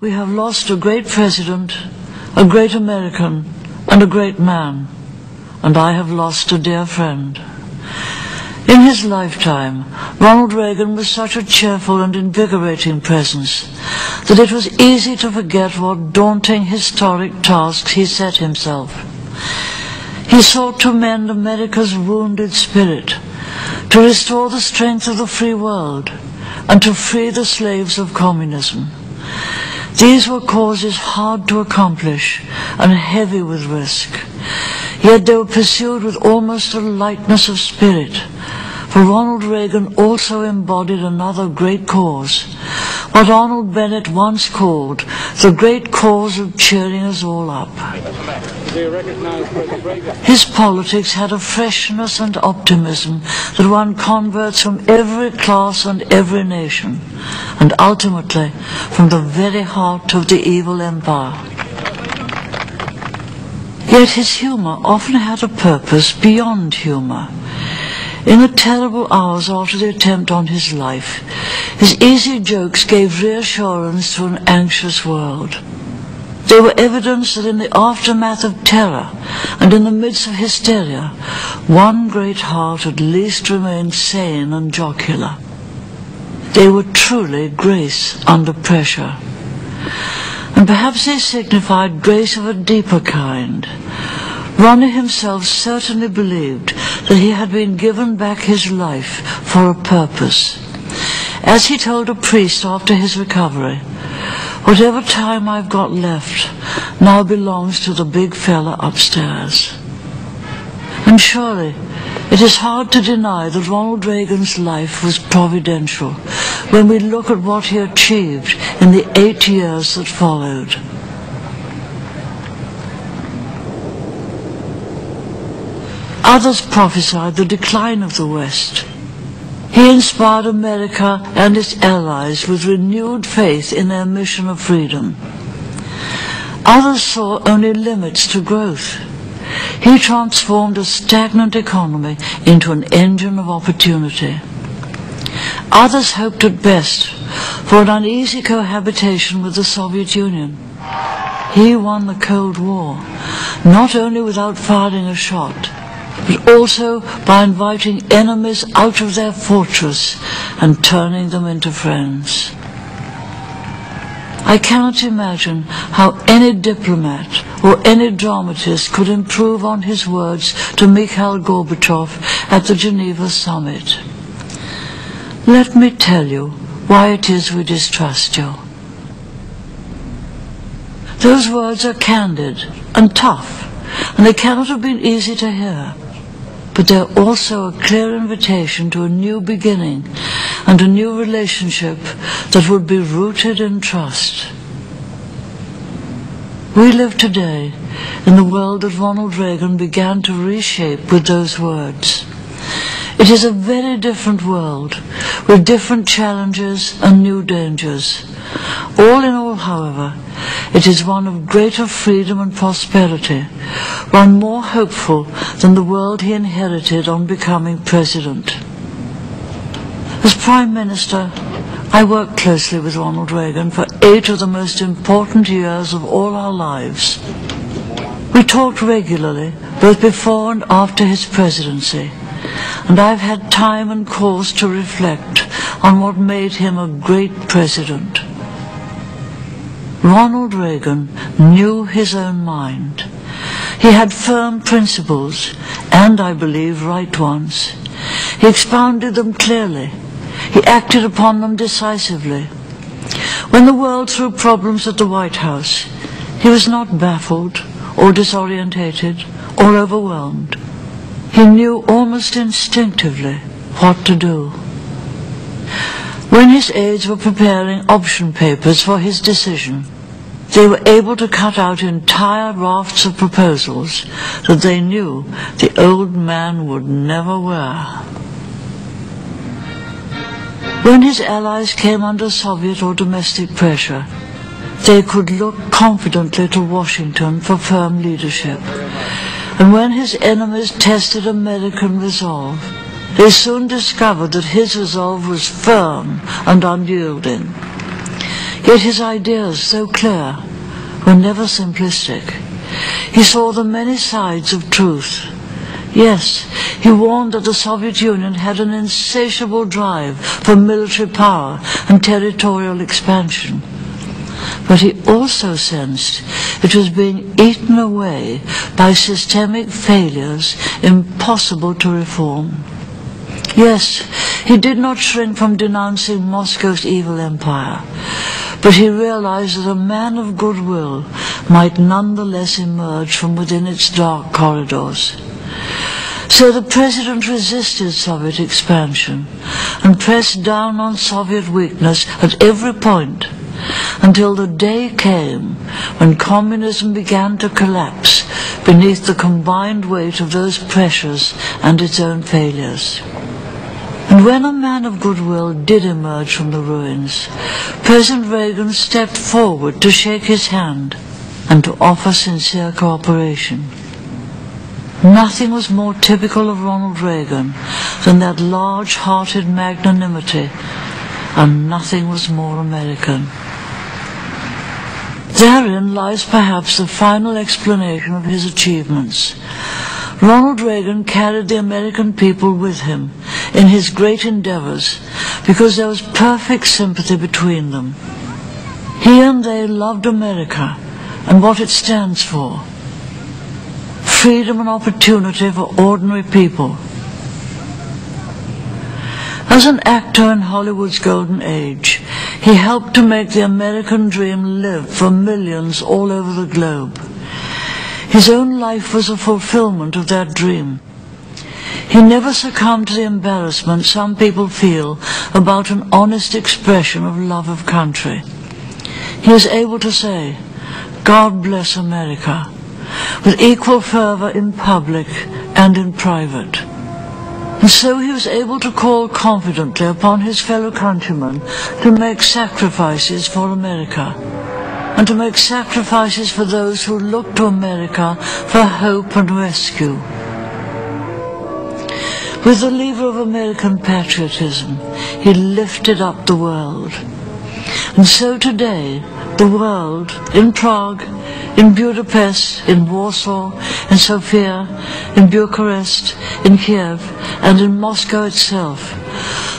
We have lost a great president, a great American, and a great man, and I have lost a dear friend. In his lifetime, Ronald Reagan was such a cheerful and invigorating presence that it was easy to forget what daunting historic tasks he set himself. He sought to mend America's wounded spirit, to restore the strength of the free world, and to free the slaves of communism. These were causes hard to accomplish and heavy with risk, yet they were pursued with almost a lightness of spirit, for Ronald Reagan also embodied another great cause, what Arnold Bennett once called the great cause of cheering us all up. His politics had a freshness and optimism that won converts from every class and every nation, and ultimately from the very heart of the evil empire. Yet his humor often had a purpose beyond humor. In the terrible hours after the attempt on his life, his easy jokes gave reassurance to an anxious world. They were evidence that in the aftermath of terror and in the midst of hysteria, one great heart at least remained sane and jocular. They were truly grace under pressure. And perhaps they signified grace of a deeper kind. Ronnie himself certainly believed that he had been given back his life for a purpose. As he told a priest after his recovery, "Whatever time I've got left now belongs to the big fella upstairs." And surely it is hard to deny that Ronald Reagan's life was providential when we look at what he achieved in the 8 years that followed. Others prophesied the decline of the West. He inspired America and its allies with renewed faith in their mission of freedom. Others saw only limits to growth. He transformed a stagnant economy into an engine of opportunity. Others hoped at best for an uneasy cohabitation with the Soviet Union. He won the Cold War, not only without firing a shot, but also by inviting enemies out of their fortress and turning them into friends. I cannot imagine how any diplomat or any dramatist could improve on his words to Mikhail Gorbachev at the Geneva summit. "Let me tell you why it is we distrust you." Those words are candid and tough, and they cannot have been easy to hear. But they're also a clear invitation to a new beginning and a new relationship that would be rooted in trust. We live today in the world that Ronald Reagan began to reshape with those words. It is a very different world, with different challenges and new dangers. All in all, however, it is one of greater freedom and prosperity, one more hopeful than the world he inherited on becoming president. As Prime Minister, I worked closely with Ronald Reagan for 8 of the most important years of all our lives. We talked regularly, both before and after his presidency, and I've had time and cause to reflect on what made him a great president. Ronald Reagan knew his own mind. He had firm principles, and I believe right ones. He expounded them clearly. He acted upon them decisively. When the world threw problems at the White House, he was not baffled or disorientated or overwhelmed. He knew almost instinctively what to do. When his aides were preparing option papers for his decision, they were able to cut out entire rafts of proposals that they knew the old man would never wear. When his allies came under Soviet or domestic pressure, they could look confidently to Washington for firm leadership. And when his enemies tested American resolve, they soon discovered that his resolve was firm and unyielding. Yet his ideas, though clear, were never simplistic. He saw the many sides of truth. Yes, he warned that the Soviet Union had an insatiable drive for military power and territorial expansion. But he also sensed it was being eaten away by systemic failures impossible to reform. Yes, he did not shrink from denouncing Moscow's evil empire, but he realized that a man of goodwill might nonetheless emerge from within its dark corridors. So the president resisted Soviet expansion and pressed down on Soviet weakness at every point until the day came when communism began to collapse beneath the combined weight of those pressures and its own failures. And when a man of goodwill did emerge from the ruins, President Reagan stepped forward to shake his hand and to offer sincere cooperation. Nothing was more typical of Ronald Reagan than that large-hearted magnanimity, and nothing was more American. Therein lies perhaps the final explanation of his achievements. Ronald Reagan carried the American people with him in his great endeavors because there was perfect sympathy between them. He and they loved America and what it stands for: freedom and opportunity for ordinary people. As an actor in Hollywood's golden age, he helped to make the American dream live for millions all over the globe. His own life was a fulfillment of that dream. He never succumbed to the embarrassment some people feel about an honest expression of love of country. He is able to say, "God bless America," with equal fervor in public and in private. And so he was able to call confidently upon his fellow countrymen to make sacrifices for America, and to make sacrifices for those who look to America for hope and rescue. With the lever of American patriotism, he lifted up the world. And so today, the world, in Prague, in Budapest, in Warsaw, in Sofia, in Bucharest, in Kiev, and in Moscow itself,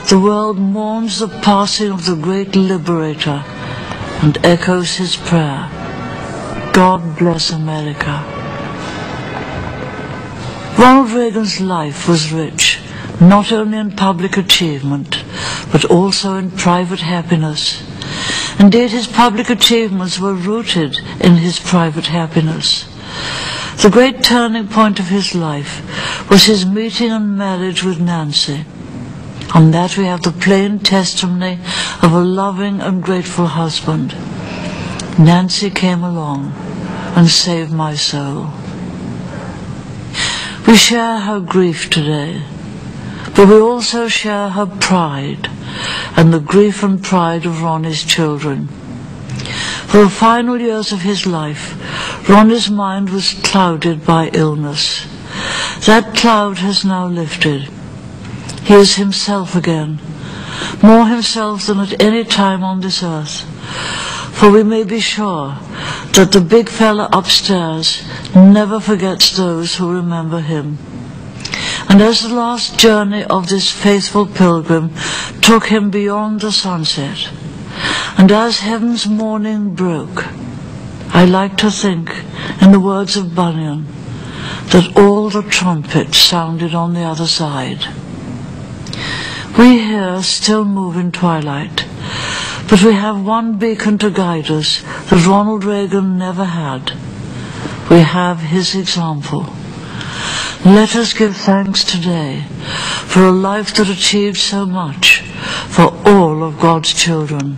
the world mourns the passing of the great liberator and echoes his prayer, "God bless America." Ronald Reagan's life was rich, not only in public achievement, but also in private happiness. Indeed, his public achievements were rooted in his private happiness. The great turning point of his life was his meeting and marriage with Nancy. On that we have the plain testimony of a loving and grateful husband. Nancy came along and saved my soul. We share her grief today, but we also share her pride and the grief and pride of Ronnie's children. For the final years of his life, Ronnie's mind was clouded by illness. That cloud has now lifted. He is himself again, more himself than at any time on this earth. For we may be sure that the big fella upstairs never forgets those who remember him. And as the last journey of this faithful pilgrim took him beyond the sunset, and as heaven's morning broke, I like to think, in the words of Bunyan, that all the trumpets sounded on the other side. We here still move in twilight, but we have one beacon to guide us that Ronald Reagan never had. We have his example. Let us give thanks today for a life that achieved so much for all of God's children.